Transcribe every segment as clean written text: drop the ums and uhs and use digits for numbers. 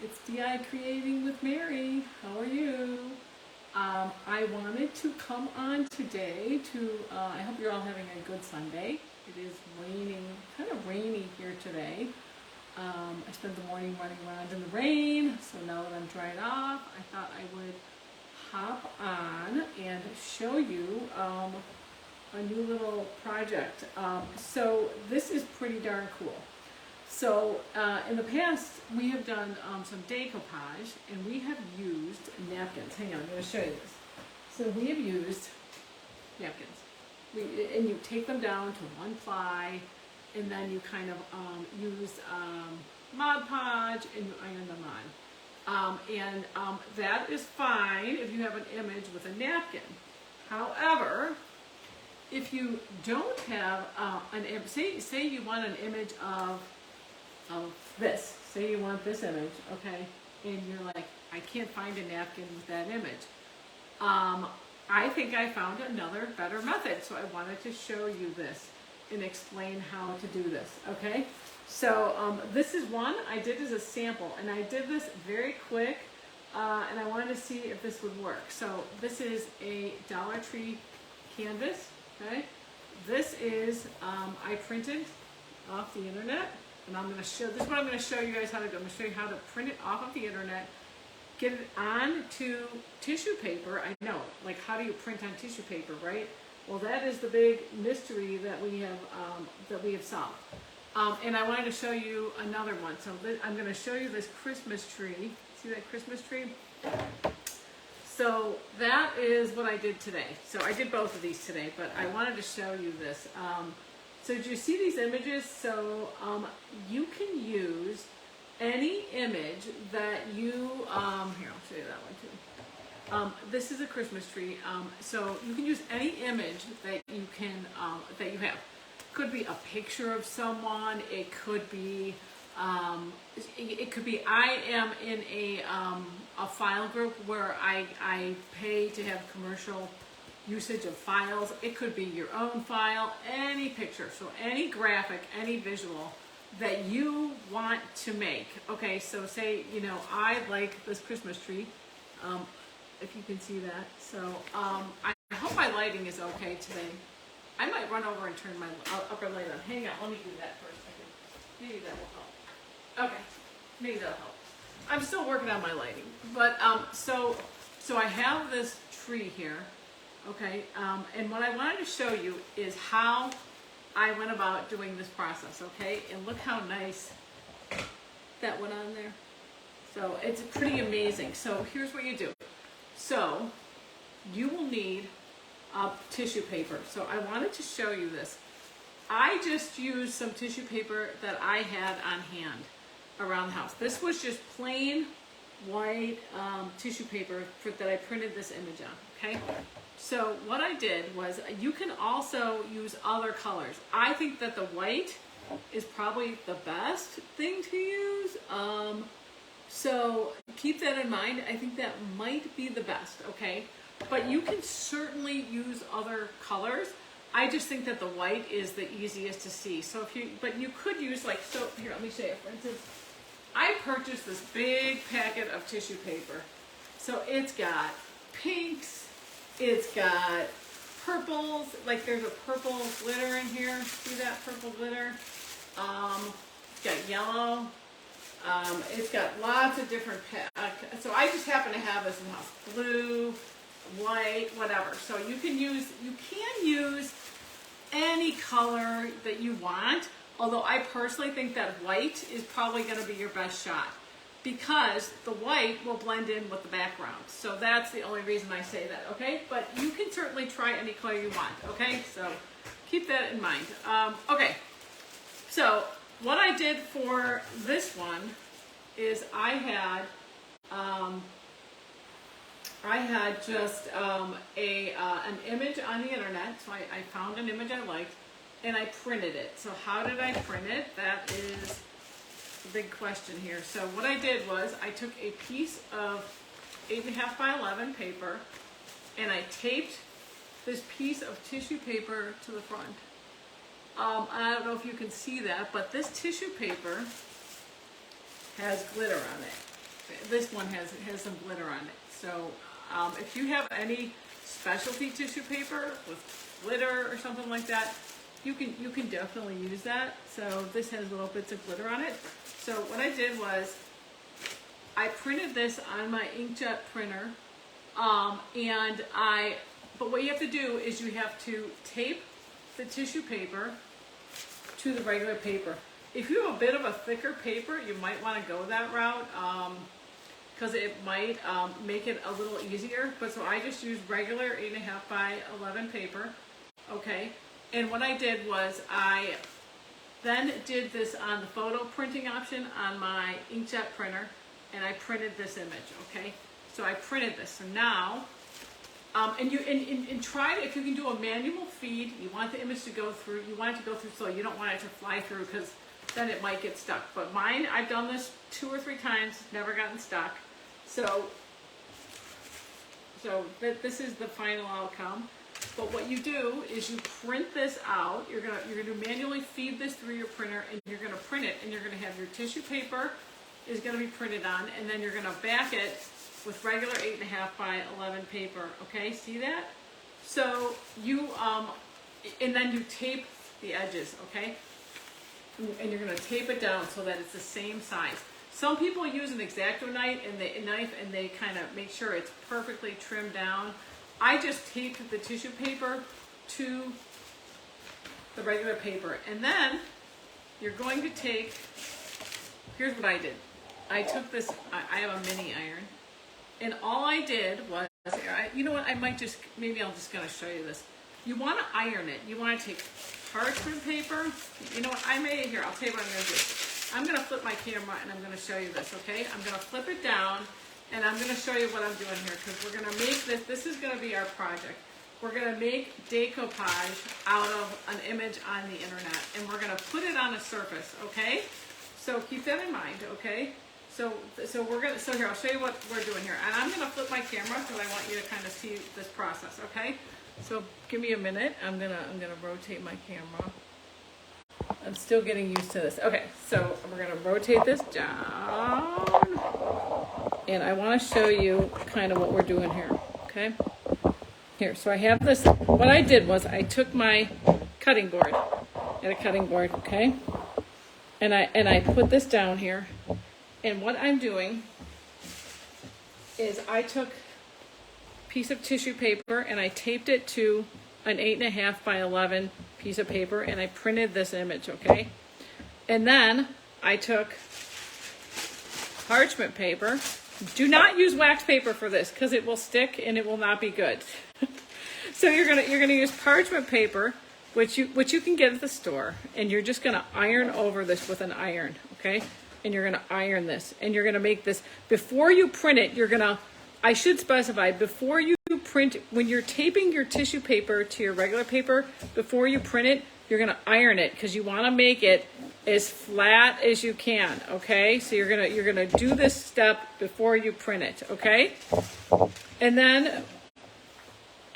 It's DI Creating with Mary. How are you? I wanted to come on today to, I hope you're all having a good Sunday. It is raining, kind of rainy here today. I spent the morning running around in the rain, so now that I'm dried off, I thought I would hop on and show you a new little project. So this is pretty darn cool. So in the past, we have done some decoupage, and we have used napkins. Hang on, I'm going to show you this. So we have used napkins. And you take them down to one ply, and then you kind of use Mod Podge and you iron them on. That is fine if you have an image with a napkin. However, if you don't have an image, say you want an image of this, say you want this image, okay, and you're like, I can't find a napkin with that image. I think I found another better method, so I wanted to show you this and explain how to do this, okay? So this is one I did as a sample, and I did this very quick, and I wanted to see if this would work. So this is a Dollar Tree canvas, okay? This is, I printed off the internet, and I'm going to show, this is what I'm going to show you guys how to do. I'm going to show you how to print it off of the internet, get it onto tissue paper. I know, like, how do you print on tissue paper, right? Well, that is the big mystery that we have solved. And I wanted to show you another one. So I'm going to show you this Christmas tree. See that Christmas tree? So that is what I did today. So I did both of these today, but I wanted to show you this. So do you see these images? So you can use any image that you, here, I'll show you that one too. This is a Christmas tree. So you can use any image that you can, that you have. It could be a picture of someone. It could be, I am in a file group where I pay to have commercial usage of files. It could be your own file, any picture, so any graphic, any visual that you want to make. Okay, so say, you know, I like this Christmas tree, if you can see that. So I hope my lighting is okay today. I might run over and turn my upper light on. Hang on, let me do that for a second. Maybe that will help. Okay, maybe that'll help. I'm still working on my lighting, but so I have this tree here. Okay, and what I wanted to show you is how I went about doing this process, okay? And look how nice that went on there. So it's pretty amazing. So here's what you do. So you will need tissue paper. So I wanted to show you this. I just used some tissue paper that I had on hand around the house. This was just plain white tissue paper that I printed this image on, okay? So what I did was, you can also use other colors. I think that the white is probably the best thing to use. So keep that in mind. I think that might be the best, okay? But you can certainly use other colors. I just think that the white is the easiest to see. So but you could use, like, so here, let me show you. For instance, I purchased this big packet of tissue paper. So it's got pinks, it's got purples, like there's a purple glitter in here. See that purple glitter? It's got yellow. It's got lots of different, so I just happen to have this in the house. Blue, white, whatever. So you can use any color that you want, although I personally think that white is probably going to be your best shot, because the white will blend in with the background. So that's the only reason I say that, okay? But you can certainly try any color you want, okay? So keep that in mind. Okay, so what I did for this one is I had just an image on the internet. So I found an image I liked, and I printed it. So how did I print it? That is the big question here. So what I did was I took a piece of 8.5 by 11 paper, and I taped this piece of tissue paper to the front. I don't know if you can see that, but this tissue paper has glitter on it. this one has some glitter on it. So if you have any specialty tissue paper with glitter or something like that, you can definitely use that. So this has little bits of glitter on it. So what I did was I printed this on my inkjet printer, but what you have to do is you have to tape the tissue paper to the regular paper. If you have a bit of a thicker paper, you might want to go that route, because it might make it a little easier. But so I just used regular 8.5 by 11 paper, okay? And what I did was I then did this on the photo printing option on my inkjet printer, and I printed this image, okay? So I printed this. So now, and try it if you can do a manual feed. You want the image to go through. You want it to go through slow. You don't want it to fly through, because then it might get stuck. But mine, I've done this 2 or 3 times, never gotten stuck. So this is the final outcome. But what you do is you print this out. You're gonna manually feed this through your printer, and you're gonna print it, and you're gonna have your tissue paper is gonna be printed on, and then you're gonna back it with regular 8.5 by 11 paper. Okay, see that? So you and then you tape the edges. Okay, and you're gonna tape it down so that it's the same size. Some people use an X-Acto knife and they kind of make sure it's perfectly trimmed down. I just taped the tissue paper to the regular paper. And then you're going to take, here's what I did. I took this, I have a mini iron, and all I did was, you know what, maybe I'm just gonna show you this. You wanna iron it. You wanna take parchment paper. You know what, I'll tell you what I'm gonna do. I'm gonna flip my camera and I'm gonna show you this, okay? I'm gonna flip it down, and I'm going to show you what I'm doing here, because we're going to make this is going to be our project. We're going to make decoupage out of an image on the internet, and we're going to put it on a surface, okay? So keep that in mind, okay? So here, I'll show you what we're doing here. And I'm going to flip my camera because I want you to kind of see this process, okay? So give me a minute. I'm going to rotate my camera. I'm still getting used to this. Okay, so we're going to rotate this down. And I want to show you kind of what we're doing here, okay? Here, so I have this. What I did was I took my cutting board, okay? And I put this down here. And what I'm doing is I took a piece of tissue paper and I taped it to an 8.5 by 11 piece of paper, and I printed this image, okay? And then I took parchment paper. Do not use wax paper for this, because it will stick and it will not be good. So you're gonna use parchment paper, which you can get at the store, and you're just gonna iron over this with an iron, okay? And you're gonna iron this, and you're gonna make this before you print it. I should specify, before you print, when you're taping your tissue paper to your regular paper, before you print it, you're gonna iron it, because you want to make it as flat as you can, okay? So you're gonna do this step before you print it, okay? And then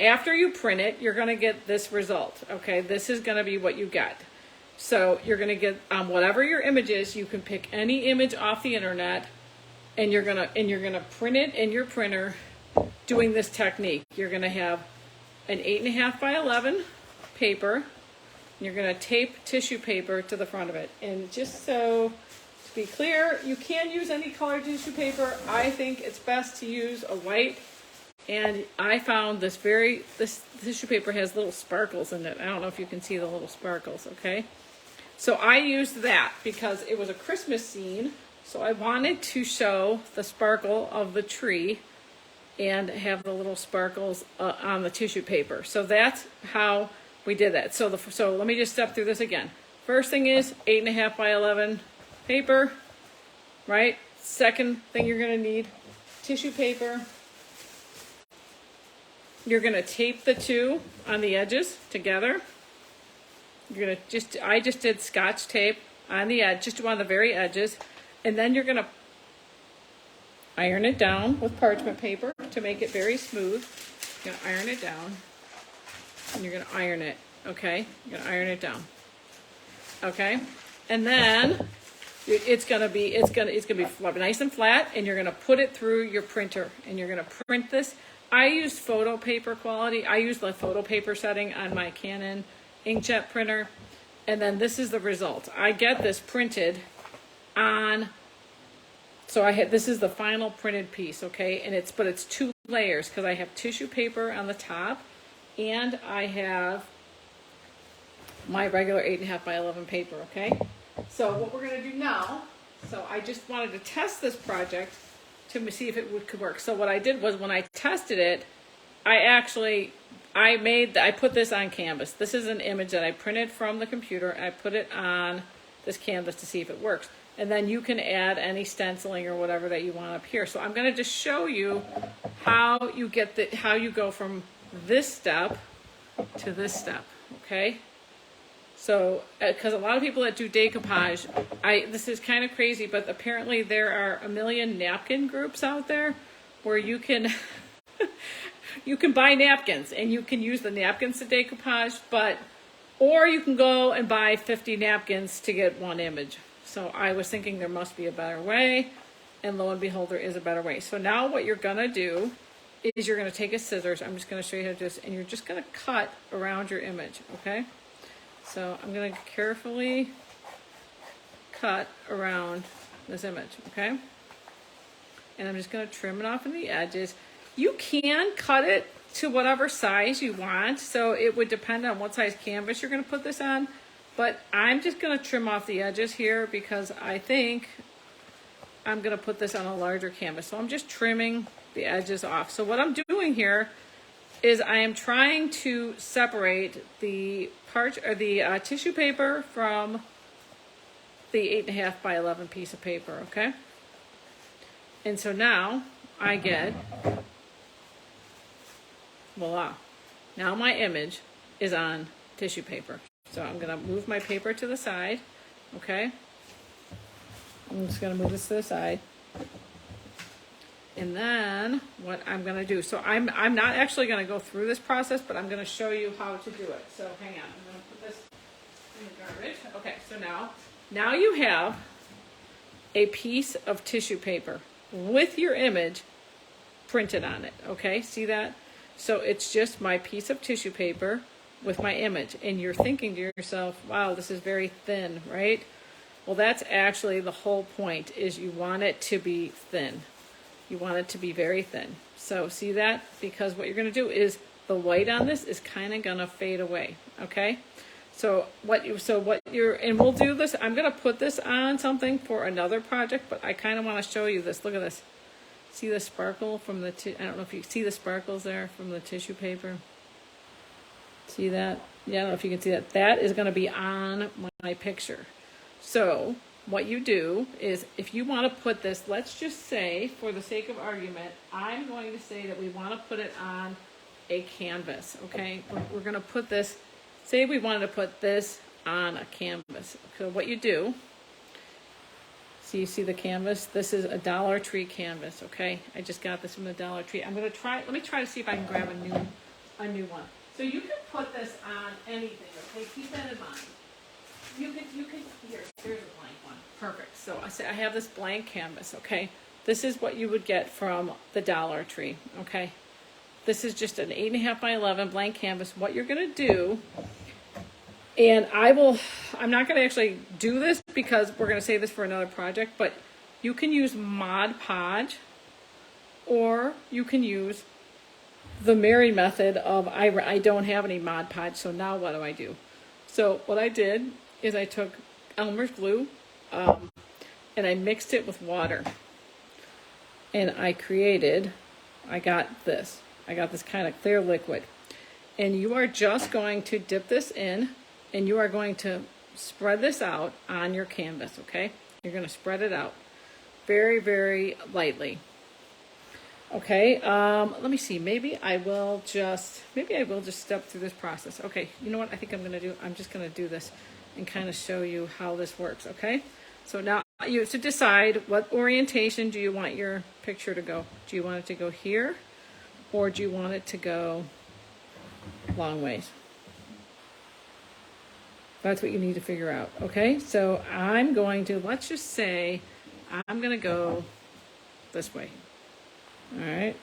after you print it, you're gonna get this result, okay? This is gonna be what you get. So you're gonna get whatever your image is. You can pick any image off the internet, and you're gonna print it in your printer doing this technique. You're gonna have an 8.5 by 11 paper. You're going to tape tissue paper to the front of it. And just so to be clear, you can use any colored tissue paper. I think it's best to use a white. And I found this tissue paper has little sparkles in it. I don't know if you can see the little sparkles, okay? So I used that because it was a Christmas scene. So I wanted to show the sparkle of the tree and have the little sparkles on the tissue paper. So that's how we did that. So let me just step through this again. First thing is 8.5 by 11 paper, right? Second thing you're gonna need, tissue paper. You're gonna tape the two on the edges together. I just did Scotch tape on the edge, just on the very edges. And then you're gonna iron it down with parchment paper to make it very smooth. You're gonna iron it down. And you're going to iron it, okay? You're going to iron it down, okay? And then it's gonna be nice and flat, and you're gonna put it through your printer, and you're gonna print this. I used photo paper quality. I used the photo paper setting on my Canon inkjet printer, and then this is the result. I get this printed on. So this is the final printed piece, okay? And it's 2 layers because I have tissue paper on the top, and I have my regular 8.5 by 11 paper, okay? So what we're gonna do now, so I just wanted to test this project to see if it could work. So what I did was when I tested it, I put this on canvas. This is an image that I printed from the computer. I put it on this canvas to see if it works. And then you can add any stenciling or whatever that you want up here. So I'm gonna just show you how you go from this step to this step, okay? So, because a lot of people that do decoupage, this is kind of crazy, but apparently there are a million napkin groups out there where you can you can buy napkins and you can use the napkins to decoupage, or you can go and buy 50 napkins to get one image. So I was thinking there must be a better way, and lo and behold, there is a better way. So now what you're gonna do is you're gonna take a scissors. I'm just gonna show you how to do this, and you're just gonna cut around your image, okay? So I'm going to carefully cut around this image, okay? And I'm just going to trim it off in the edges. You can cut it to whatever size you want, so it would depend on what size canvas you're going to put this on. But I'm just going to trim off the edges here because I think I'm going to put this on a larger canvas. So I'm just trimming the edges off. So what I'm doing here is I am trying to separate the tissue paper from the 8.5 by 11 piece of paper, okay? And so now I get, voila. Now my image is on tissue paper. So I'm gonna move my paper to the side, okay? I'm just gonna move this to the side. And then what I'm going to do, so I'm not actually going to go through this process, but I'm going to show you how to do it. So hang on, I'm going to put this in the garbage. Okay, so now you have a piece of tissue paper with your image printed on it, okay? See that? So it's just my piece of tissue paper with my image. And you're thinking to yourself, wow, this is very thin, right? Well, that's actually the whole point, is you want it to be thin. You want it to be very thin. So see that? Because what you're going to do is the white on this is kind of going to fade away, okay? So and we'll do this. I'm going to put this on something for another project, but I kind of want to show you this. Look at this. See the sparkle from I don't know if you see the sparkles there from the tissue paper. See that? Yeah, I don't know if you can see that. That is going to be on my picture. So what you do is, if you want to put this, let's just say, for the sake of argument, I'm going to say that we want to put it on a canvas, okay? We're going to put this, say we wanted to put this on a canvas. So what you do, you see the canvas? This is a Dollar Tree canvas, okay? I just got this from the Dollar Tree. Let me try to see if I can grab a new one. So you can put this on anything, okay? Keep that in mind. You can, here's a blank one. Perfect. So I have this blank canvas, okay? This is what you would get from the Dollar Tree, okay? This is just an 8.5 by 11 blank canvas. What you're gonna do, and I'm not gonna actually do this because we're gonna save this for another project, but you can use Mod Podge, or you can use the Mary method of, I don't have any Mod Podge, so now what do? So what I did is I took Elmer's glue, and I mixed it with water, and I got this kind of clear liquid, and you are just going to dip this in, and you are going to spread this out on your canvas, okay? You're going to spread it out very, very lightly. Okay, let me see, maybe I will just step through this process. Okay, you know what I think I'm just going to do this and kind of show you how this works, okay? So now you have to decide, what orientation do you want your picture to go? Do you want it to go here, or do you want it to go long ways? That's what you need to figure out, okay? So I'm going to, let's just say, I'm going to go this way, all right?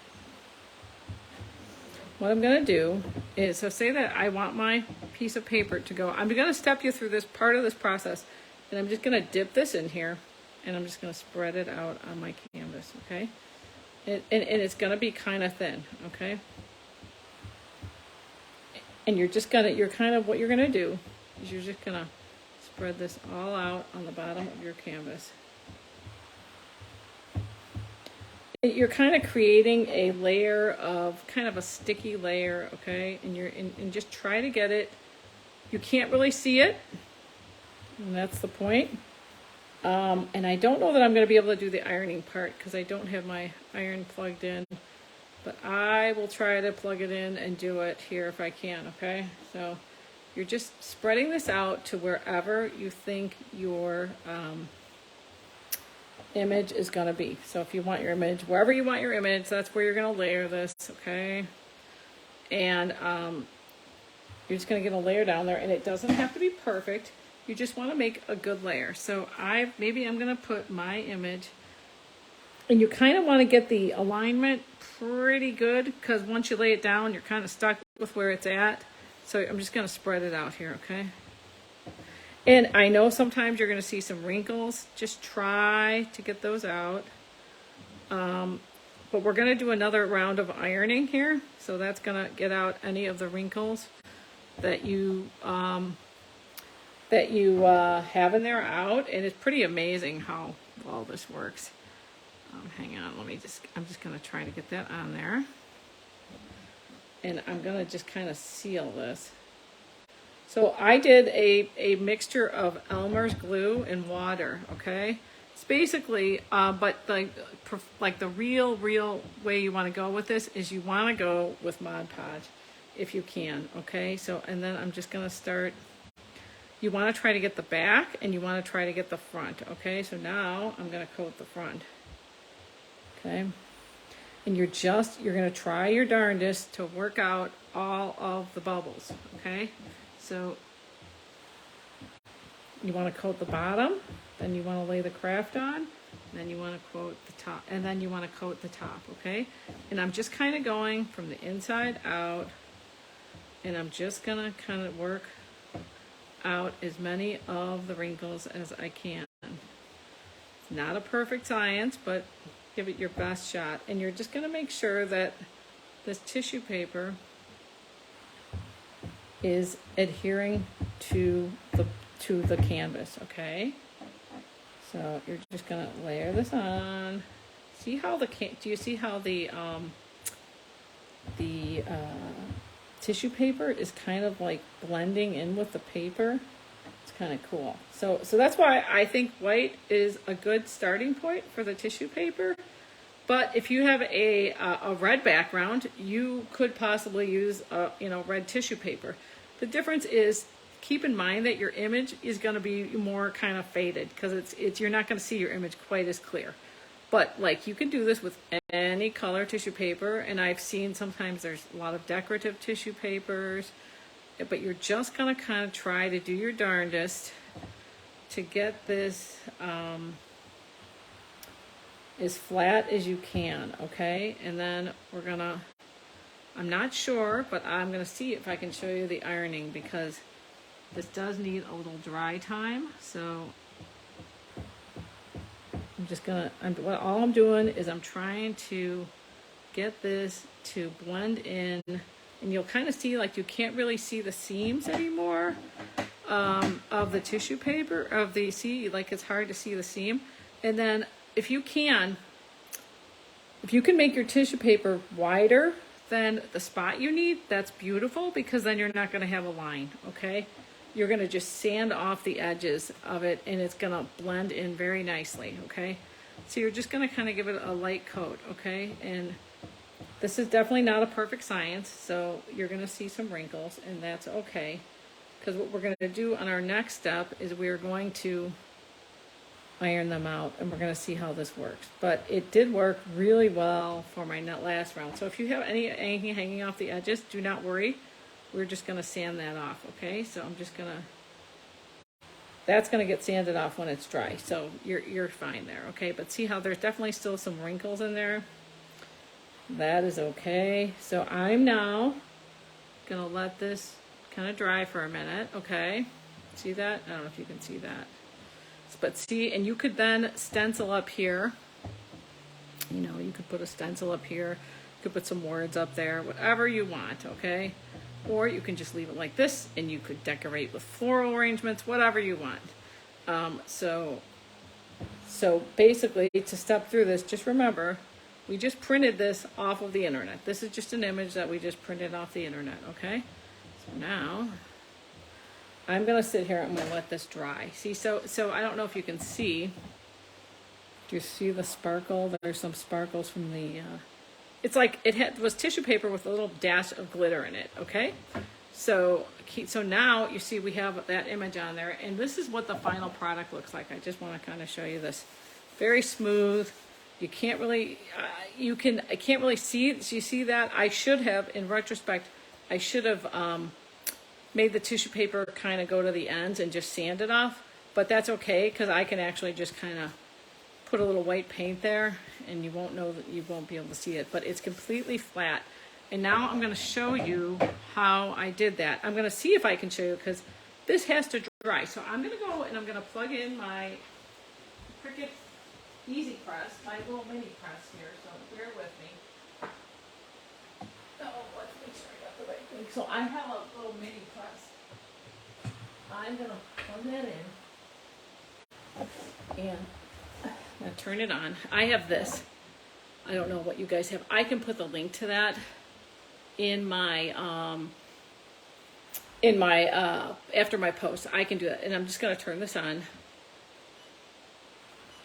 What I'm going to do is, so say that I want my piece of paper to go, I'm going to step you through this part of this process, and I'm just going to dip this in here, and I'm just going to spread it out on my canvas, okay? And it's going to be kind of thin, okay? And you're kind of, what you're going to do is you're just going to spread this all out on the bottom of your canvas. You're kind of creating a layer of, kind of a sticky layer, okay? And just try to get it, you can't really see it, and that's the point. And I don't know that I'm going to be able to do the ironing part because I don't have my iron plugged in, but I will try to plug it in and do it here if I can, okay? So you're just spreading this out to wherever you think your image is going to be. So if you want your image, wherever you want your image, that's where you're going to layer this, okay? And you're just going to get a layer down there, and it doesn't have to be perfect. You just want to make a good layer. So maybe I'm going to put my image, and you kind of want to get the alignment pretty good because once you lay it down, you're kind of stuck with where it's at. So I'm just going to spread it out here, okay? And I know sometimes you're going to see some wrinkles. Just try to get those out. But we're going to do another round of ironing here. So that's going to get out any of the wrinkles that you have in there out. And it's pretty amazing how well this works. Hang on, I'm just going to try to get that on there. And I'm going to just kind of seal this. So I did a mixture of Elmer's glue and water, okay? It's basically, but like the real way you want to go with this is you want to go with Mod Podge if you can, okay? So, and then I'm just going to start, you want to try to get the back and you want to try to get the front, okay? So now I'm going to coat the front, okay? And you're going to try your darndest to work out all of the bubbles, okay? So you want to coat the bottom, then you want to lay the craft on, then you want to coat the top, and then you want to coat the top, okay? And I'm just kind of going from the inside out, and I'm just going to kind of work out as many of the wrinkles as I can. It's not a perfect science, but give it your best shot. And you're just going to make sure that this tissue paper is adhering to the canvas, okay? So you're just gonna layer this on. See how do you see how the tissue paper is kind of like blending in with the paper? It's kind of cool. So that's why I think white is a good starting point for the tissue paper. But if you have a red background, you could possibly use red tissue paper. The difference is, keep in mind that your image is going to be more kind of faded because you're not going to see your image quite as clear. But like you can do this with any color tissue paper, and I've seen sometimes there's a lot of decorative tissue papers, but you're just going to kind of try to do your darndest to get this as flat as you can, okay? And then I'm not sure, but I'm going to see if I can show you the ironing because this does need a little dry time. So I'm just going to, all I'm doing is I'm trying to get this to blend in, and you'll kind of see like you can't really see the seams anymore of the tissue paper, like it's hard to see the seam. And then if you can make your tissue paper wider than the spot you need, that's beautiful because then you're not going to have a line, okay? You're going to just sand off the edges of it and it's going to blend in very nicely, okay? So you're just going to kind of give it a light coat, okay? And this is definitely not a perfect science, so you're going to see some wrinkles and that's okay. Because what we're going to do on our next step is we're going to iron them out and we're going to see how this works. But it did work really well for my last round. So if you have anything hanging off the edges, do not worry. We're just going to sand that off, okay? So I'm just going to That's going to get sanded off when it's dry, so you're fine there, okay? But see how there's definitely still some wrinkles in there? That is okay. So I'm now going to let this kind of dry for a minute, okay? See that? I don't know if you can see that. But see, and you could then stencil up here. You know, you could put a stencil up here. You could put some words up there, whatever you want, okay? Or you can just leave it like this, and you could decorate with floral arrangements, whatever you want. So basically, to step through this, just remember, we just printed this off of the internet. This is just an image that we just printed off the internet, okay? So now, I'm gonna sit here, I'm gonna let this dry. See, so I don't know if you can see. Do you see the sparkle? There's some sparkles from the, it's like it was tissue paper with a little dash of glitter in it, okay? So now you see we have that image on there, and this is what the final product looks like. I just want to kind of show you this. Very smooth. You can't really, I can't really see it. So you see that? I should have, in retrospect, I should have made the tissue paper kind of go to the ends and just sand it off, but that's okay because I can actually just kind of put a little white paint there, and you won't know that, you won't be able to see it, but it's completely flat. And now I'm going to show you how I did that. I'm going to see if I can show you because this has to dry. So I'm going to go and I'm going to plug in my Cricut Easy Press, my little mini press here, so bear with me. Oh, let's make sure I got the right thing. So I have a little mini press. I'm going to plug that in. And I'm going to turn it on. I have this. I don't know what you guys have. I can put the link to that in my after my post. I can do that. And I'm just going to turn this on.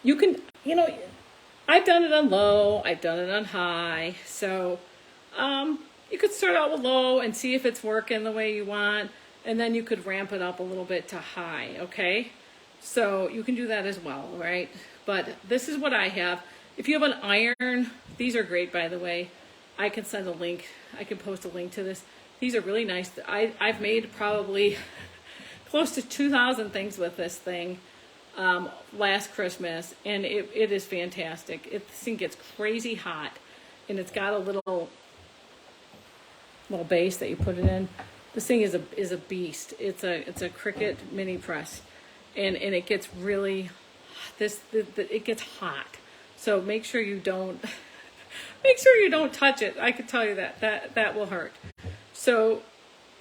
You can, you know, I've done it on low, I've done it on high. So you could start out with low and see if it's working the way you want. And then you could ramp it up a little bit to high, okay? So you can do that as well, right? But this is what I have. If you have an iron, these are great, by the way. I can send a link. I can post a link to this. These are really nice. I've made probably close to 2,000 things with this thing last Christmas, and it is fantastic. This thing gets crazy hot, and it's got a little base that you put it in. This thing is a beast. It's a Cricut mini press, and it gets really it gets hot. So make sure you don't touch it. I can tell you that will hurt. So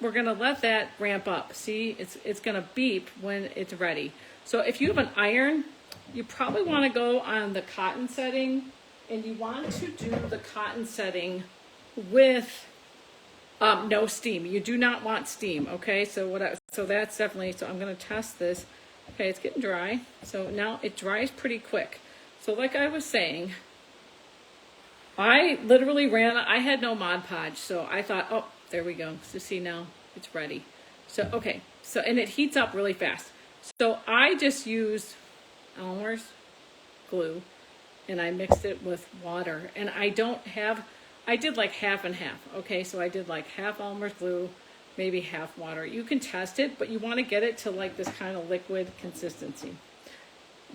we're gonna let that ramp up. See, it's gonna beep when it's ready. So if you have an iron, you probably want to go on the cotton setting, and you want to do the cotton setting with no steam. You do not want steam. Okay, so that's definitely. So I'm gonna test this. Okay, it's getting dry. So now it dries pretty quick. So like I was saying, I literally I had no Mod Podge, so I thought, oh, there we go. So see, now it's ready. So, okay, so, and it heats up really fast. So I just used Elmer's glue, and I mixed it with water. And I did like half and half, okay? So I did like half Elmer's glue, maybe half water. You can test it, but you want to get it to like this kind of liquid consistency.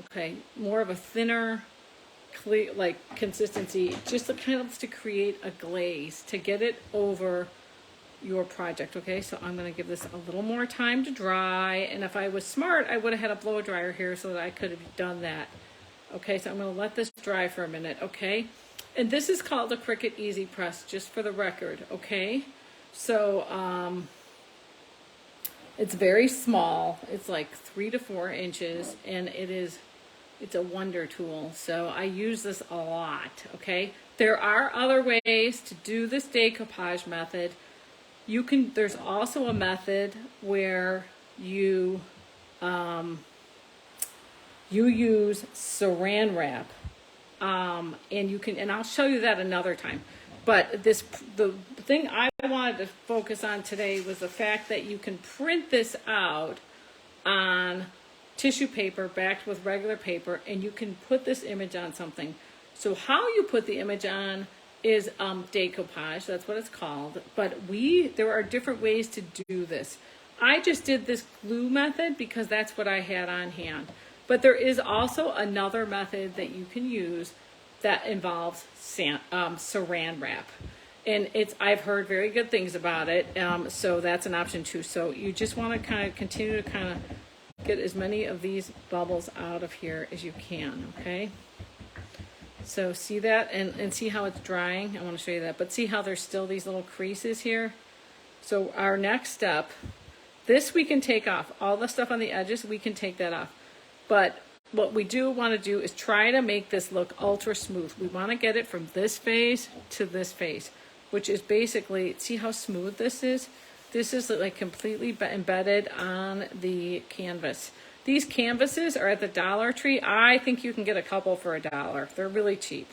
Okay, more of a thinner, clear, like consistency, just to create a glaze, to get it over your project. Okay, so I'm going to give this a little more time to dry, and if I was smart, I would have had a blow dryer here so that I could have done that. Okay, so I'm going to let this dry for a minute. Okay, and this is called a Cricut Easy Press, just for the record. Okay, so it's very small. It's like 3 to 4 inches, and it's a wonder tool. So I use this a lot. Okay, there are other ways to do this decoupage method. There's also a method where you use saran wrap, and I'll show you that another time. But the thing I wanted to focus on today was the fact that you can print this out on tissue paper backed with regular paper, and you can put this image on something. So how you put the image on is decoupage, that's what it's called. But there are different ways to do this. I just did this glue method because that's what I had on hand. But there is also another method that you can use that involves saran wrap. And I've heard very good things about it, so that's an option too. So you just want to kind of continue to kind of get as many of these bubbles out of here as you can, okay? So see that, and see how it's drying? I want to show you that, but see how there's still these little creases here? So our next step, this we can take off. All the stuff on the edges, we can take that off. But what we do want to do is try to make this look ultra smooth. We want to get it from this phase to this phase, which is basically, see how smooth this is? This is like completely embedded on the canvas. These canvases are at the Dollar Tree. I think you can get a couple for $1. They're really cheap.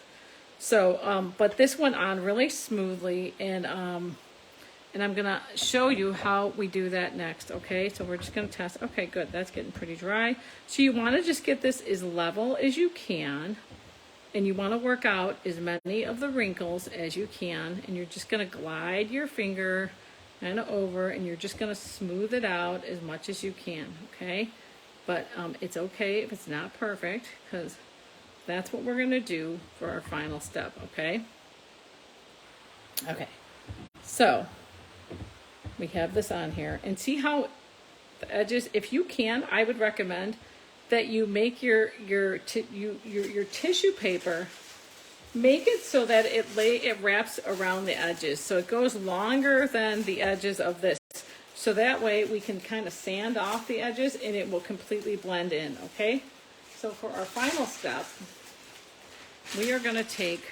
So, but this went on really smoothly, and I'm gonna show you how we do that next, okay? So we're just gonna test. Okay, good, that's getting pretty dry. So you wanna just get this as level as you can, and you wanna work out as many of the wrinkles as you can, and you're just gonna glide your finger kind of over, and you're just gonna smooth it out as much as you can, okay? But it's okay if it's not perfect, because that's what we're gonna do for our final step, okay? Okay, so we have this on here, and see how the edges, if you can, I would recommend that you make your tissue paper, make it so that it wraps around the edges, so it goes longer than the edges of this. So that way we can kind of sand off the edges and it will completely blend in, okay? So for our final step, we are gonna take,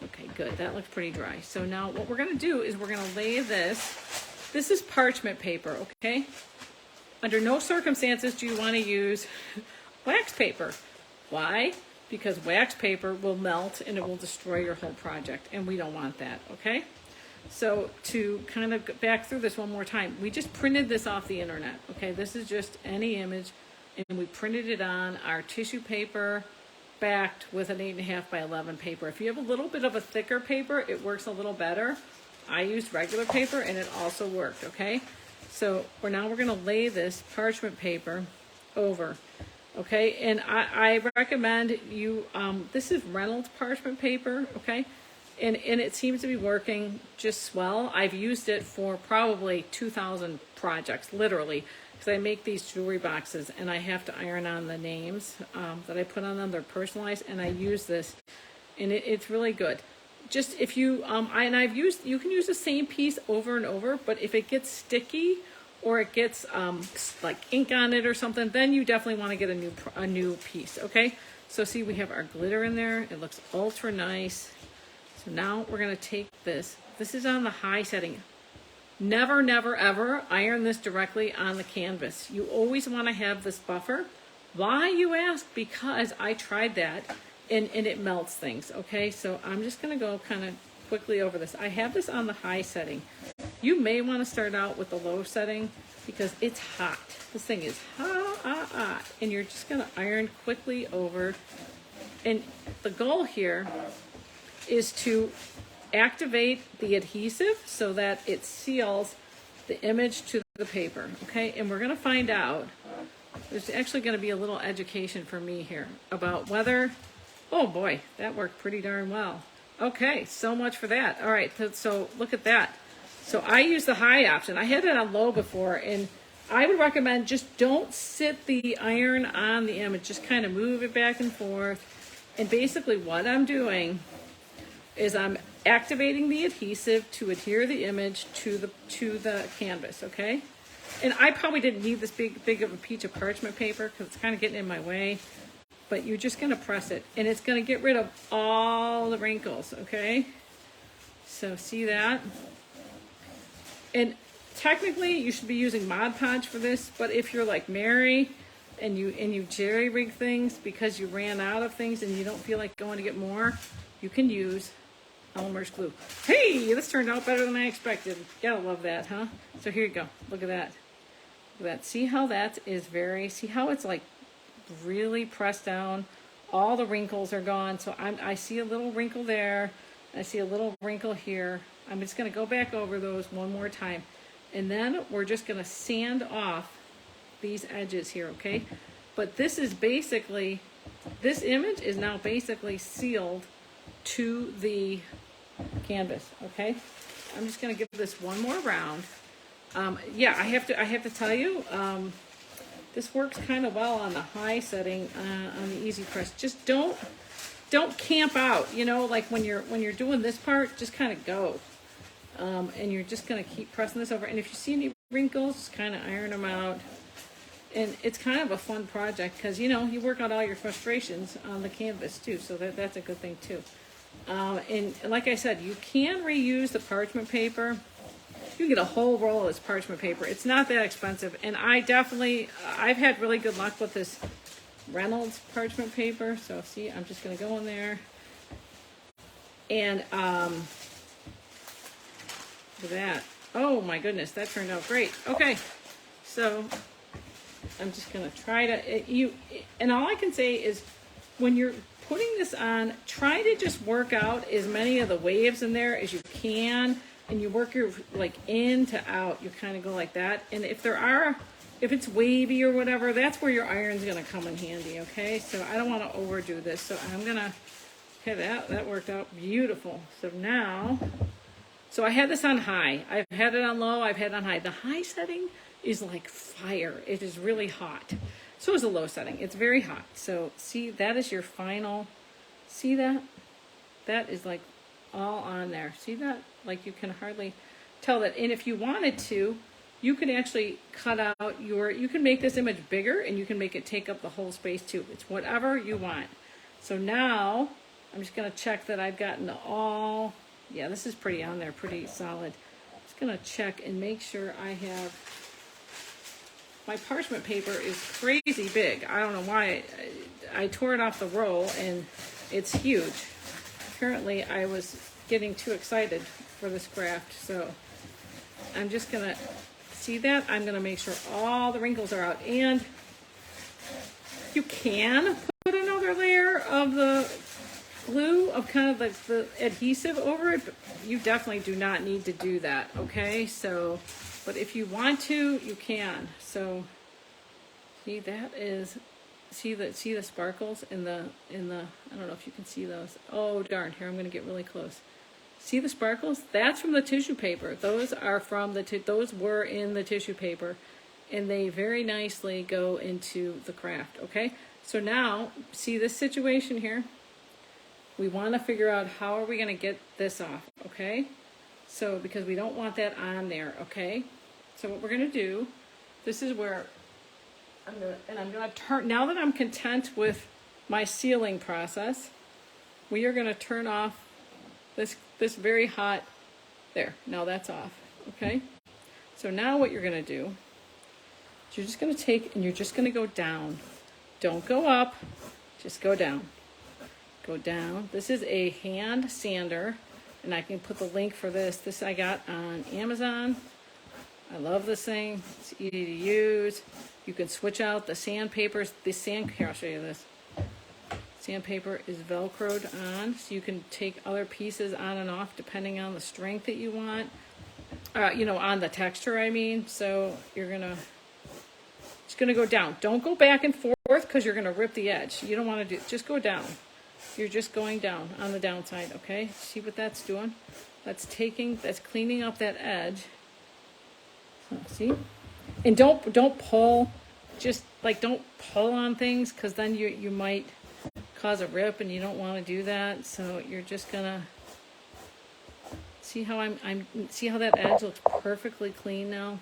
okay, good, that looks pretty dry. So now what we're gonna do is we're gonna lay this is parchment paper, okay? Under no circumstances do you wanna use wax paper. Why? Because wax paper will melt and it will destroy your whole project, and we don't want that, okay? So to kind of get back through this one more time, we just printed this off the internet, okay? This is just any image, and we printed it on our tissue paper, backed with an 8.5 by 11 paper. If you have a little bit of a thicker paper, it works a little better. I used regular paper and it also worked, okay? So now we're gonna lay this parchment paper over, okay? And I recommend you, this is Reynolds parchment paper, okay? And it seems to be working just swell. I've used it for probably 2,000 projects, literally, because I make these jewelry boxes and I have to iron on the names that I put on them. They're personalized, and I use this, and it's really good. Just if you, you can use the same piece over and over, but if it gets sticky or it gets like ink on it or something, then you definitely want to get a new piece, okay? So see, we have our glitter in there. It looks ultra nice. So now we're gonna take this. This is on the high setting. Never, never, ever iron this directly on the canvas. You always wanna have this buffer. Why, you ask? Because I tried that and it melts things, okay? So I'm just gonna go kind of quickly over this. I have this on the high setting. You may wanna start out with the low setting because it's hot. This thing is hot, and you're just gonna iron quickly over. And the goal here is to activate the adhesive so that it seals the image to the paper, okay? And we're gonna find out, there's actually gonna be a little education for me here about whether, oh boy, that worked pretty darn well. Okay, so much for that. All right, so look at that. So I use the high option. I had it on low before, and I would recommend just don't sit the iron on the image, just kind of move it back and forth. And basically what I'm doing is I'm activating the adhesive to adhere the image to the canvas, okay? And I probably didn't need this big of a piece of parchment paper because it's kind of getting in my way, but you're just gonna press it and it's gonna get rid of all the wrinkles, okay? So see that? And technically you should be using Mod Podge for this, but if you're like Mary and you jerry rig things because you ran out of things and you don't feel like going to get more, you can use Elmer's glue. Hey, this turned out better than I expected. Gotta love that, huh? So here you go. Look at that. Look at that. See how that is see how it's like really pressed down. All the wrinkles are gone. So I see a little wrinkle there. I see a little wrinkle here. I'm just gonna go back over those one more time. And then we're just gonna sand off these edges here, okay? But this is basically, this image is now basically sealed to the canvas, okay? I'm just gonna give this one more round. Yeah, I have to tell you, this works kind of well on the high setting on the Easy Press. Just don't camp out, you know, like when you're doing this part, just kind of go. And you're just gonna keep pressing this over. And if you see any wrinkles, just kind of iron them out. And it's kind of a fun project because, you know, you work out all your frustrations on the canvas too, so that's a good thing too. And like I said, you can reuse the parchment paper. You can get a whole roll of this parchment paper. It's not that expensive. And I've had really good luck with this Reynolds parchment paper. So see, I'm just gonna go in there. And that, oh my goodness, that turned out great. Okay, so I'm just gonna try to, and all I can say is when you're putting this on, try to just work out as many of the waves in there as you can, and you work your like in to out. You kind of go like that, and if it's wavy or whatever, that's where your iron's gonna come in handy. Okay, so I don't want to overdo this, so I'm gonna, okay, that worked out beautiful. So now, so I had this on high, I've had it on low, I've had it on high. The high setting is like fire. It is really hot. So is the low setting. It's very hot. So see, that is your final, see that? That is like all on there. See that? Like you can hardly tell that. And if you wanted to, you can actually cut out you can make this image bigger and you can make it take up the whole space too. It's whatever you want. So now I'm just gonna check that I've gotten all, yeah, this is pretty on there, pretty solid. Just gonna check and make sure I have, my parchment paper is crazy big. I don't know why. I tore it off the roll and it's huge. Apparently I was getting too excited for this craft. So I'm just gonna, see that? I'm gonna make sure all the wrinkles are out. And you can put another layer of the glue, of kind of like the adhesive over it, but you definitely do not need to do that, okay? So, but if you want to, you can. So, see, that is, see the sparkles in the, I don't know if you can see those. Oh darn, here I'm gonna get really close. See the sparkles? That's from the tissue paper. Those are from those were in the tissue paper, and they very nicely go into the craft, okay? So now, see this situation here? We want to figure out how are we going to get this off, okay? So, because we don't want that on there, okay? So what we're going to do, this is where I'm going to turn, now that I'm content with my sealing process, we are going to turn off this very hot, there, now that's off, okay? So now what you're going to do, is you're just going to take and you're just going to go down. Don't go up, just go down. Go down. This is a hand sander, and I can put the link for this. This I got on Amazon. I love this thing. It's easy to use. You can switch out the sandpapers. Here, I'll show you this. Sandpaper is Velcroed on, so you can take other pieces on and off depending on the strength that you want. You know, on the texture, I mean. So you're just gonna go down. Don't go back and forth because you're gonna rip the edge. You don't want to do. Just go down. You're just going down on the downside, okay? See what that's doing? That's cleaning up that edge. So, see? And don't pull, just like don't pull on things because then you might cause a rip and you don't want to do that. So you're just gonna see how see how that edge looks perfectly clean now?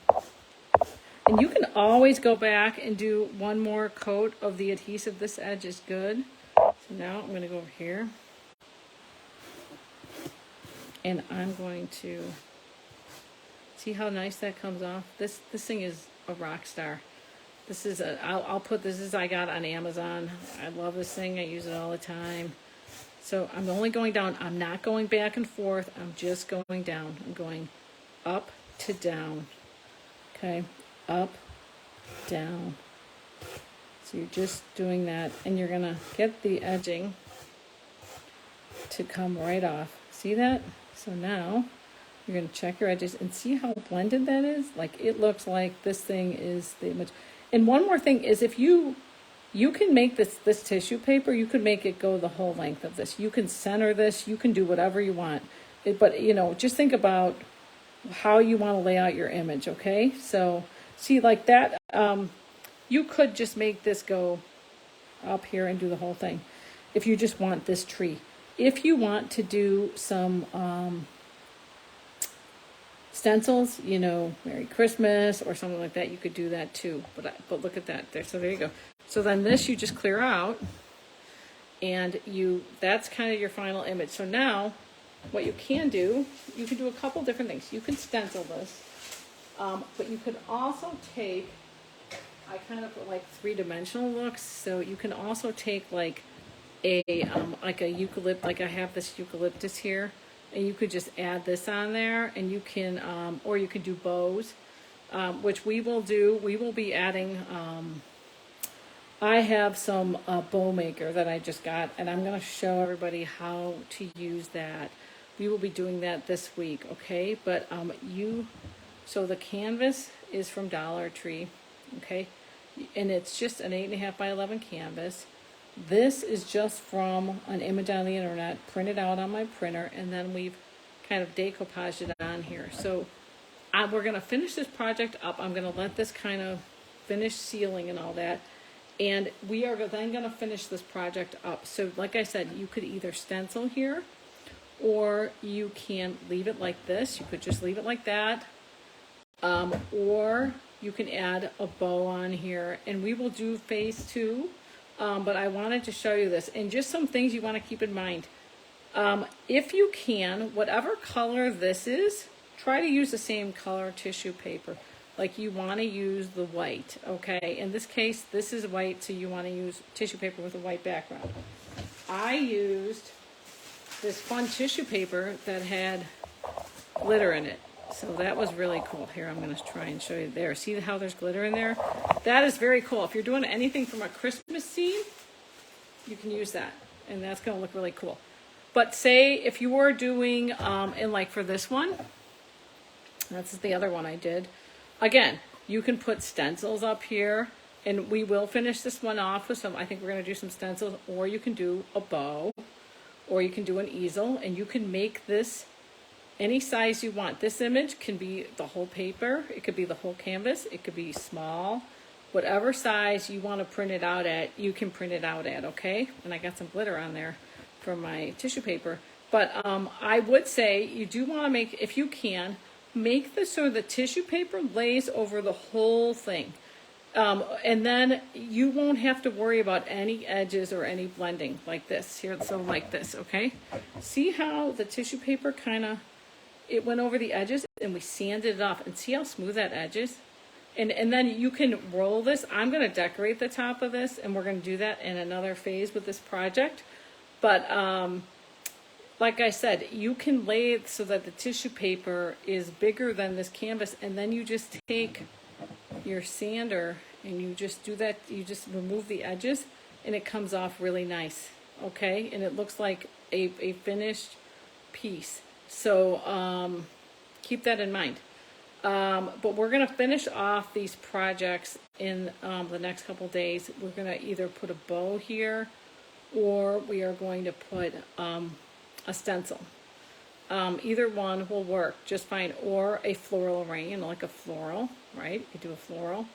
And you can always go back and do one more coat of the adhesive. This edge is good. So now I'm going to go over here and I'm going to see how nice that comes off. This thing is a rock star. This is I'll put this as I got on Amazon. I love this thing. I use it all the time. So I'm only going down. I'm not going back and forth. I'm just going down. I'm going up to down. Okay, up, down. So you're just doing that, and you're gonna get the edging to come right off. See that? So now You're going to check your edges and see how blended that is. Like it looks like this thing is the image. And one more thing is if you can make this tissue paper, you could make it go the whole length of this. You can center this, you can do whatever you want. But you know, just think about how you want to lay out your image, okay? So see like that, you could just make this go up here and do the whole thing if you just want this tree. If you want to do some stencils, you know, Merry Christmas or something like that, you could do that too. But look at that there. So there you go. So then this you just clear out, and that's kind of your final image. So now what you can do a couple different things. You can stencil this, but you could also take, I kind of like three-dimensional looks. So you can also take like a eucalypt, like I have this eucalyptus here, and you could just add this on there, and you can, or you could do bows, which we will do. We will be adding, I have some bow maker that I just got, and I'm going to show everybody how to use that. We will be doing that this week, okay? But so the canvas is from Dollar Tree, okay? And it's just an 8.5 by 11 canvas. This is just from an image on the internet, printed out on my printer, and then we've kind of decoupaged it on here. So we're going to finish this project up. I'm going to let this kind of finish sealing and all that. And we are then going to finish this project up. So like I said, you could either stencil here, or you can leave it like this. You could just leave it like that. Or you can add a bow on here. And we will do phase 2. But I wanted to show you this, and just some things you want to keep in mind. If you can, whatever color this is, try to use the same color tissue paper. Like you want to use the white, okay? In this case, this is white, so you want to use tissue paper with a white background. I used this fun tissue paper that had glitter in it. So that was really cool. Here, I'm going to try and show you there. See how there's glitter in there? That is very cool. If you're doing anything from a Christmas scene, you can use that. And that's going to look really cool. But say if you were doing, and like for this one, that's the other one I did. Again, you can put stencils up here. And we will finish this one off with some, I think we're going to do some stencils. Or you can do a bow. Or you can do an easel. And you can make this any size you want. This image can be the whole paper. It could be the whole canvas. It could be small. Whatever size you want to print it out at, you can print it out at, okay? And I got some glitter on there from my tissue paper. But I would say you do want to make, if you can, make this so the tissue paper lays over the whole thing. And then you won't have to worry about any edges or any blending like this here. So like this, okay? See how the tissue paper kind of, it went over the edges and we sanded it off, and see how smooth that edge is? And then you can roll this. I'm going to decorate the top of this, and we're going to do that in another phase with this project. But like I said, you can lay it so that the tissue paper is bigger than this canvas, and then you just take your sander and you just do that. You just remove the edges, and it comes off really nice, okay? And it looks like a finished piece. So keep that in mind. But we're going to finish off these projects in the next couple days. We're going to either put a bow here, or we are going to put a stencil. Either one will work just fine, or a floral rain, like a floral, right? You do a floral.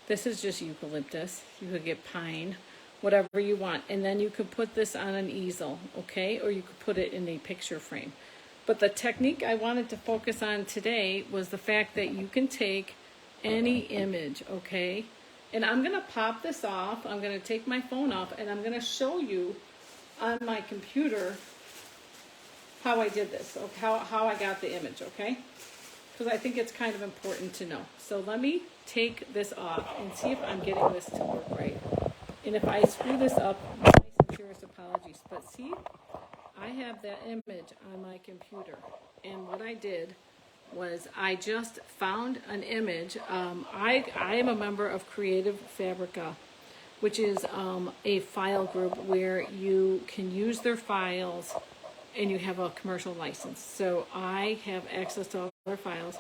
This is just eucalyptus. You could get pine, whatever you want. And then you could put this on an easel, okay? Or you could put it in a picture frame. But the technique I wanted to focus on today was the fact that you can take any image, okay? And I'm going to pop this off. I'm going to take my phone off, and I'm going to show you on my computer how I did this, okay? How I got the image, okay? Because I think it's kind of important to know. So let me take this off and see if I'm getting this to work right. And if I screw this up, my sincerest apologies. But see, I have that image on my computer, and what I did was I just found an image. I am a member of Creative Fabrica, which is a file group where you can use their files and you have a commercial license. So I have access to all our files,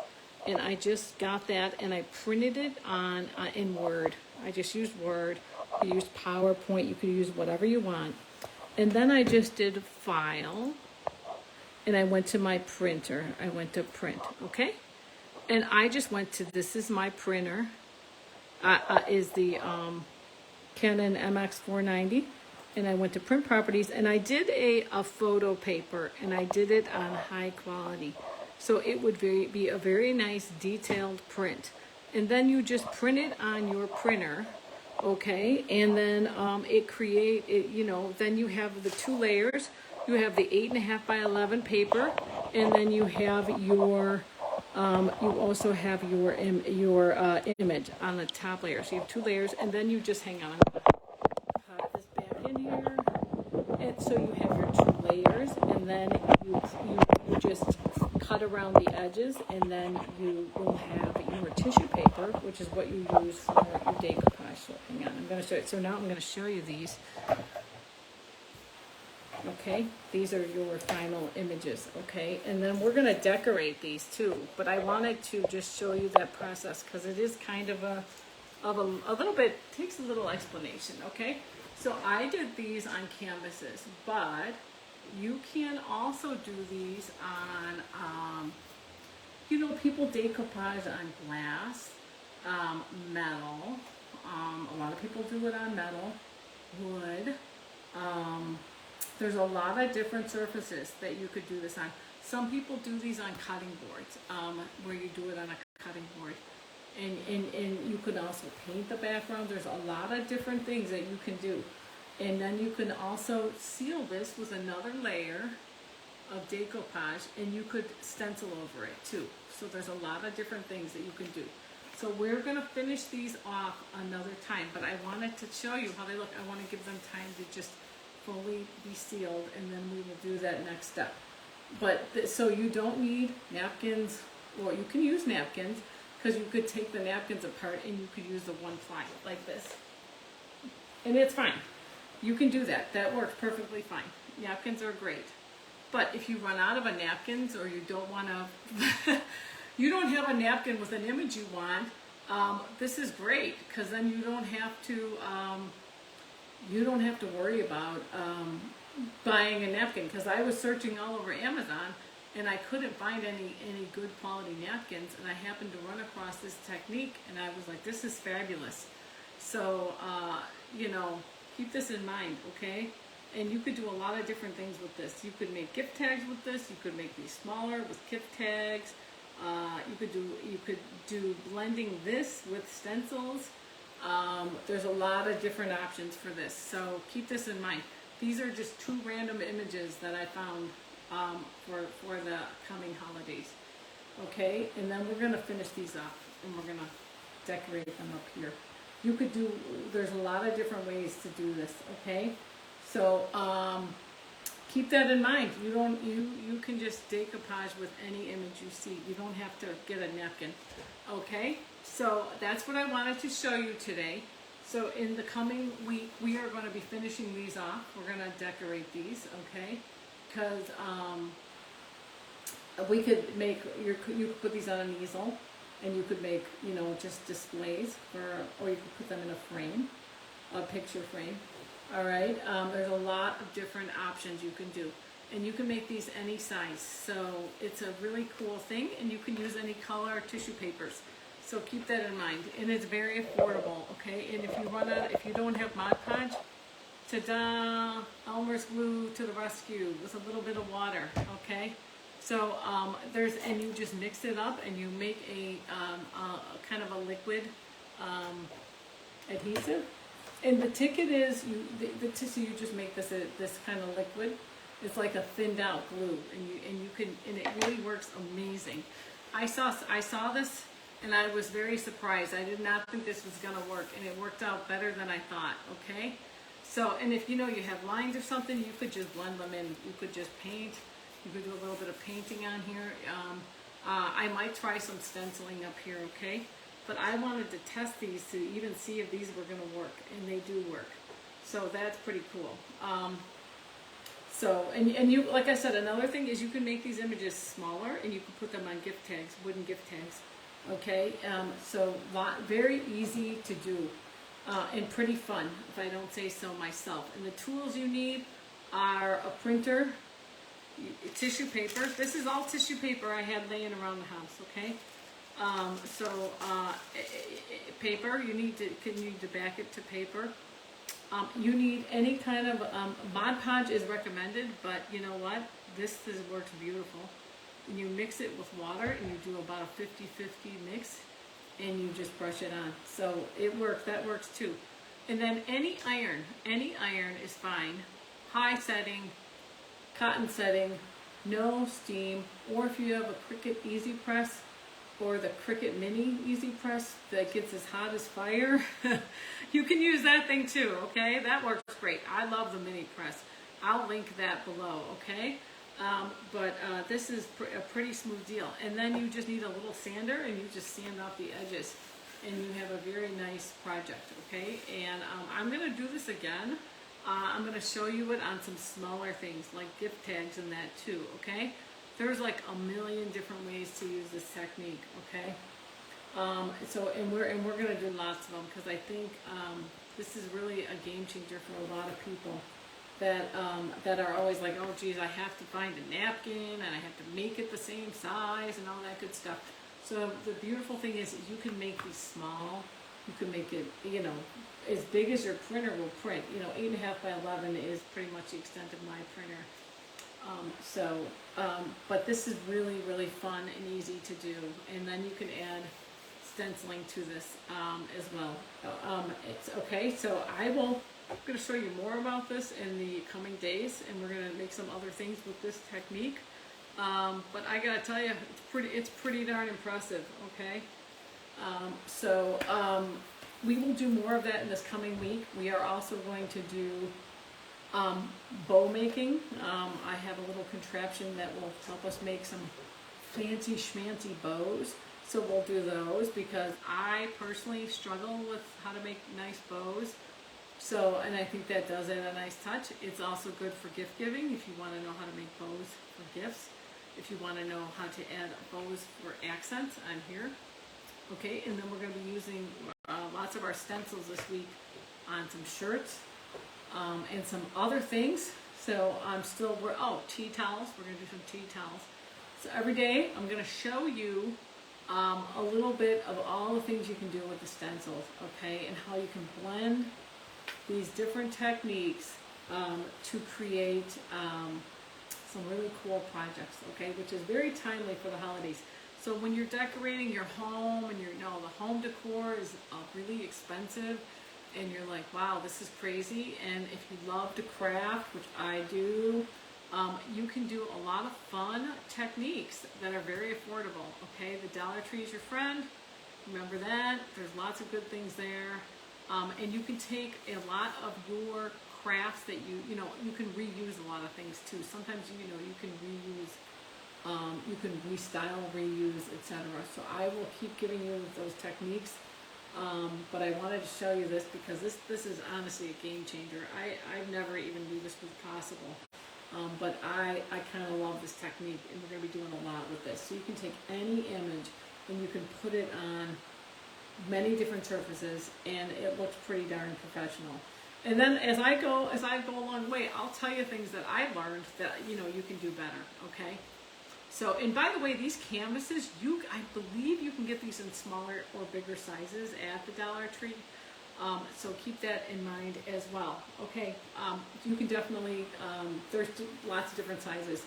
and I just got that and I printed it on in Word. I just used Word. You used PowerPoint. You could use whatever you want. And then I just did File, and I went to my printer. I went to Print, okay? And I just went to, this is my printer, is the Canon MX490. And I went to Print Properties, and I did a photo paper, and I did it on high quality. So it would be a very nice detailed print. And then you just print it on your printer, okay? And then then you have the 2 layers. You have the 8.5 by 11 paper, and then you have your, you also have your image on the top layer. So you have 2 layers, and then you just hang on. Pop this back in here, and so you have your 2 layers, and then you just cut around the edges, and then you will have your tissue paper, which is what you use for your decoupage. So hang on, I'm going to show it. So now I'm going to show you these. Okay, these are your final images, okay? And then we're going to decorate these too, but I wanted to just show you that process because it is kind of a little bit, takes a little explanation, okay? So I did these on canvases, but you can also do these on, people decoupage on glass, metal. A lot of people do it on metal, wood. There's a lot of different surfaces that you could do this on. Some people do these on cutting boards, where you do it on a cutting board. And you can also paint the background. There's a lot of different things that you can do. And then you can also seal this with another layer of decoupage, and you could stencil over it too. So there's a lot of different things that you can do. So we're going to finish these off another time, but I wanted to show you how they look. I want to give them time to just fully be sealed, and then we will do that next step. But so you don't need napkins, or you can use napkins, because you could take the napkins apart and you could use the one ply like this. And it's fine. You can do that. That works perfectly fine. Napkins are great. But if you run out of a napkins, or you don't want to, you don't have a napkin with an image you want, this is great, because then you don't have to worry about buying a napkin. Because I was searching all over Amazon, and I couldn't find any good quality napkins, and I happened to run across this technique, and I was like, this is fabulous. So, keep this in mind, okay? And you could do a lot of different things with this. You could make gift tags with this. You could make these smaller with gift tags. You could do blending this with stencils. There's a lot of different options for this. So keep this in mind. These are just 2 random images that I found for the coming holidays. Okay, and then we're gonna finish these up, and we're gonna decorate them up here. You could do, there's a lot of different ways to do this, okay? So keep that in mind. You can just decoupage with any image you see. You don't have to get a napkin, okay? So that's what I wanted to show you today. So in the coming week, we are going to be finishing these off. We're going to decorate these, okay? Because we could make, you could put these on an easel, and you could make, just displays or you could put them in a frame, a picture frame. All right, there's a lot of different options you can do, and you can make these any size. So it's a really cool thing, and you can use any color tissue papers. So keep that in mind, and it's very affordable. Okay, and if you don't have Mod Podge, ta-da! Elmer's glue to the rescue with a little bit of water. Okay. So and you just mix it up, and you make a kind of a liquid adhesive. And the ticket is so you just make this kind of liquid. It's like a thinned out glue, and it really works amazing. I saw this, and I was very surprised. I did not think this was gonna work, and it worked out better than I thought. Okay. So, and if you have lines or something, you could just blend them in. You could just paint. You could do a little bit of painting on here. I might try some stenciling up here, okay? But I wanted to test these to even see if these were going to work, and they do work. So that's pretty cool. So, and you, like I said, another thing is you can make these images smaller and you can put them on gift tags, wooden gift tags. Okay, so very easy to do and pretty fun, if I don't say so myself. And the tools you need are a printer, tissue paper. This is all tissue paper I had laying around the house, okay? Paper, you need to back it to paper. You need any kind of, Mod Podge is recommended, but you know what? Works beautiful. And you mix it with water and you do about a 50-50 mix and you just brush it on. So it works, that works too. And then any iron is fine. High setting, cotton setting, no steam, or if you have a Cricut Easy Press, or the Cricut Mini Easy Press that gets as hot as fire, you can use that thing too, okay? That works great. I love the mini press. I'll link that below, okay? This is a pretty smooth deal. And then you just need a little sander and you just sand off the edges and you have a very nice project, okay? And I'm gonna do this again. I'm gonna show you it on some smaller things like gift tags and that too, okay? There's like a million different ways to use this technique, okay? And we're gonna do lots of them because I think this is really a game changer for a lot of people that are always like, oh geez, I have to find a napkin and I have to make it the same size and all that good stuff. So the beautiful thing is you can make these small. You can make it, you know, as big as your printer will print. You know, 8.5 by 11 is pretty much the extent of my printer. But this is really, really fun and easy to do. And then you can add stenciling to this as well. It's okay. So I'm going to show you more about this in the coming days, and we're going to make some other things with this technique. But I got to tell you, it's pretty darn impressive. Okay. We will do more of that in this coming week. We are also going to do bow making. I have a little contraption that will help us make some fancy schmancy bows. So we'll do those because I personally struggle with how to make nice bows. And I think that does add a nice touch. It's also good for gift giving if you want to know how to make bows for gifts. If you want to know how to add bows for accents, I'm here. Okay, and then we're going to be using lots of our stencils this week on some shirts. And some other things. So tea towels. We're going to do some tea towels. So every day I'm going to show you a little bit of all the things you can do with the stencils, okay, and how you can blend these different techniques to create some really cool projects, okay, which is very timely for the holidays. So when you're decorating your home and the home decor is really expensive, and you're like, wow, this is crazy. And if you love to craft, which I do, you can do a lot of fun techniques that are very affordable, okay? The Dollar Tree is your friend. Remember that. There's lots of good things there. And you can take a lot of your crafts that you can reuse a lot of things too. Sometimes, you can reuse, you can restyle, reuse, etc. So I will keep giving you those techniques. But I wanted to show you this because this is honestly a game changer. I've never even knew this was possible. But I kind of love this technique, and we're going to be doing a lot with this. So you can take any image and you can put it on many different surfaces, and it looks pretty darn professional. And then as I go along the way, I'll tell you things that I learned that you can do better. Okay. So, and by the way, these canvases, I believe you can get these in smaller or bigger sizes at the Dollar Tree. So keep that in mind as well. Okay, you can definitely, there's lots of different sizes.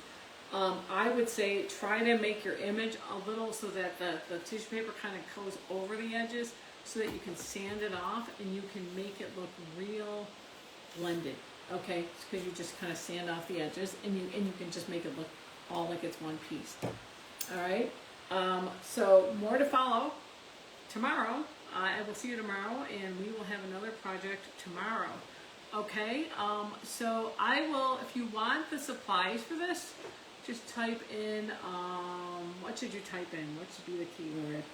I would say try to make your image a little so that the tissue paper kind of goes over the edges so that you can sand it off and you can make it look real blended. Okay, because you just kind of sand off the edges and you can just make it look all like it's one piece. All right, so more to follow tomorrow. I will see you tomorrow, and we will have another project tomorrow. Okay, so I will, if you want the supplies for this, just type in, what should you type in? What should be the keyword?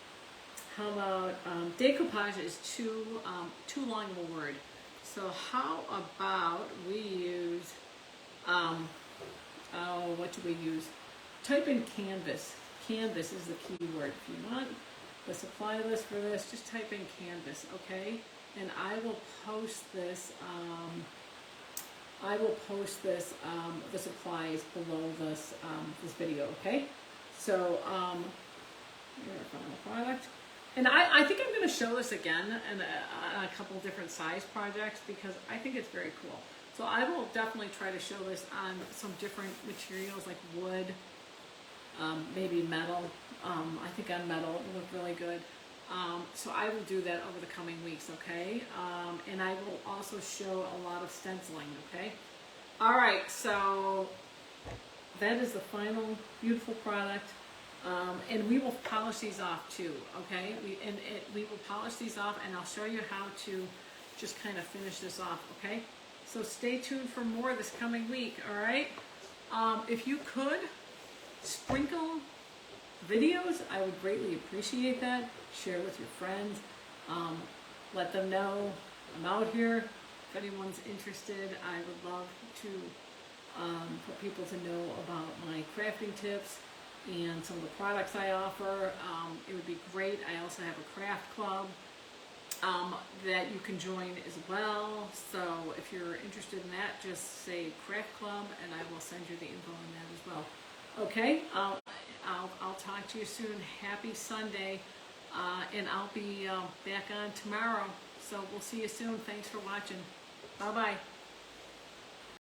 How about, decoupage is too long of a word. So how about we use, do we use? Type in canvas. Canvas is the key word. If you want the supply list for this, just type in canvas, okay? And I will post this, the supplies below this, this video, okay? So, here's our final product. And I think I'm going to show this again in a couple different size projects because I think it's very cool. So I will definitely try to show this on some different materials like wood, maybe metal. I think on metal it will look really good. So I will do that over the coming weeks, okay? And I will also show a lot of stenciling, okay? All right, so that is the final beautiful product. And we will polish these off too, okay? We will polish these off and I'll show you how to just kind of finish this off, okay? So stay tuned for more this coming week, all right? If you could sprinkle videos, I would greatly appreciate that. Share with your friends. Let them know I'm out here. If anyone's interested, I would love to for people to know about my crafting tips and some of the products I offer. It would be great. I also have a craft club that you can join as well. So if you're interested in that, just say craft club and I will send you the info on that as well. Okay, I'll talk to you soon. Happy Sunday, and I'll be back on tomorrow. So we'll see you soon. Thanks for watching. Bye-bye.